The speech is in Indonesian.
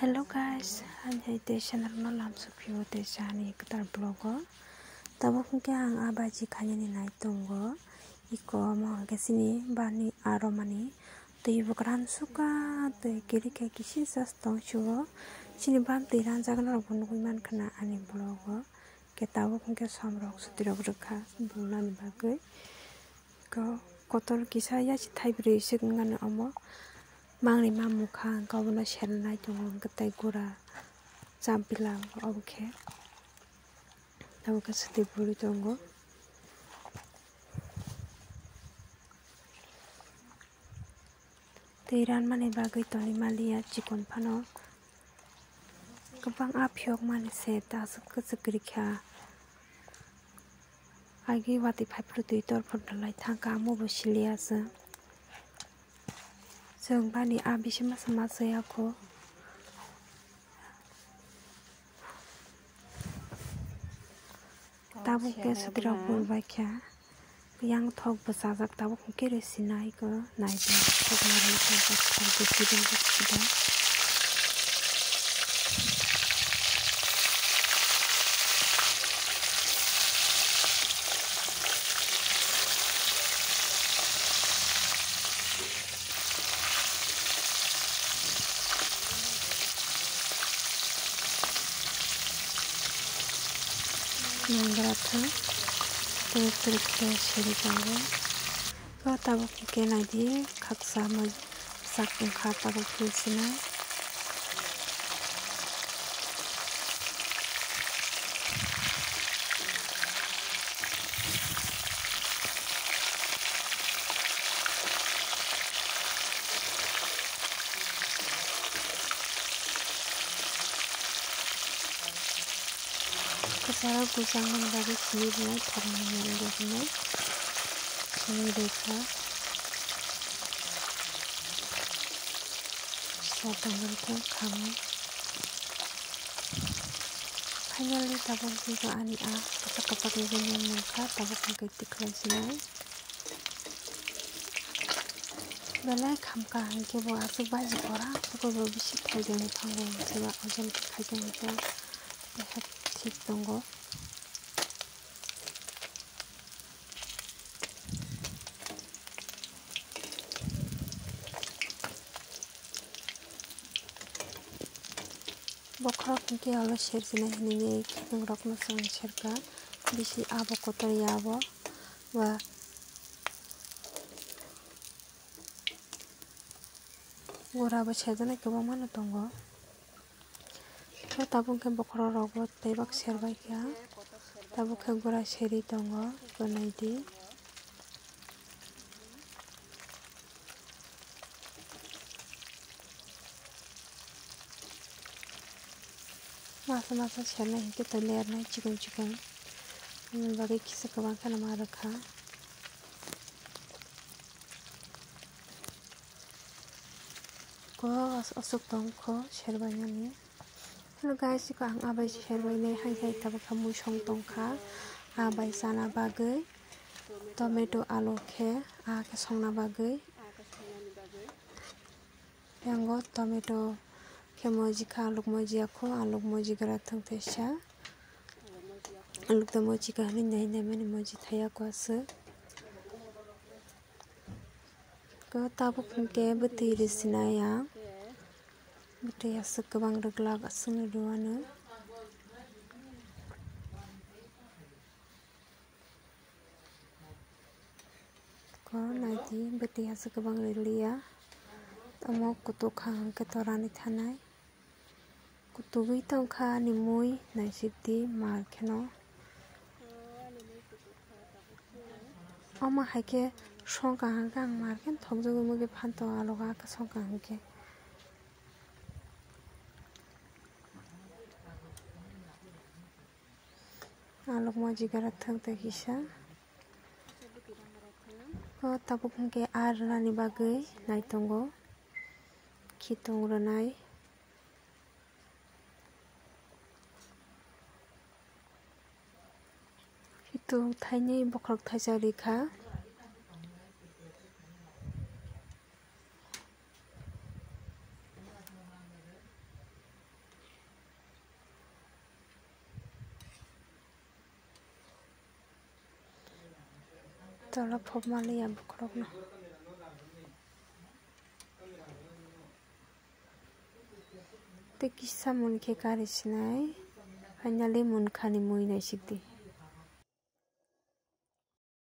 Hello guys, anjay te channel no lam supio te chani ketar blogo. Tabo ke ang abaji khanya ni nai tongo. Iko mo ke sini bani aromani. Te bukran suka te kiri ke kisi sas tong chuo. Sini ban te ran jagan ro bun man khana ani blogo. Ke tabo ke samrok sutirok rekha bulan bagai. Ko kotor kisah ya citai beri segengan omo. Mangni mamukha kau na share nai tongo ketai gura champilang oke. Tabo ke suti buri tongo. Teiran mani bagai toni malia cikon pano. Kepang apyok mani se tasuk kesekrikha. Agi wati phaipruti tor phodalai thangka mo bosilia se. Seng bani abisi sama saya ko. Tabo ke sutira bulbai kya. Yang thok besajak tabo ke resinai ko nai ko mari thok ko sidin ko. Nanggrata trik seri tango ko tabo ke nai di khaksa ma sakung kha tabo philsina Kesara gusangan bagi sini karena yang dosennya ini desa satang berita kamu finally tabung juga ani a kata-kata dengan muka tabung ketik lainnya belai kamka hingga bawa sebagai orang suka berbisik kajian panggung coba ojen kajian itu lihat sip tunggu bokrok ke alo share sini ini kita rok no sang share ka bisi abo kotor yabo wa gora ba share na ke ba mano tongo to tabung ke bokrok rok bo tebak share bai kya tabung ke gora share tongo ko nai di masa share na hingke to layer na cikon bagai kisah kebang kana maraka ko asuk tong ko share banyak ni. Hello guys, ko ang abai share banyak hai tabo kamu song tong ka abai sana bagai tomato alu ke ke song na bagai yang go tomato ke moji ka aluk moji ako aluk moji gara thang tesha aluk da moji ka ni nai mani moji thaya ko ase ko tabo ke beti risinaya beti asuk kebang reglak asung duana ko naiti beti asuk kebang relia tamo kutuk khang ke torani thanai kutugui tongkha ni mui nai siti mar kheno ama haike songka hangkang mar khen thokjogo muge phanto aloga ka songka hangke alok moji gara thangte kisa ko tabuk hangke ar rani bagai nai tongo khitong ranai itu thaini bokrok thaisa rikha Tola pop mali ya bukrok no. Te kisa mun ke kari sinai. Finally mun khani mui nai sikti.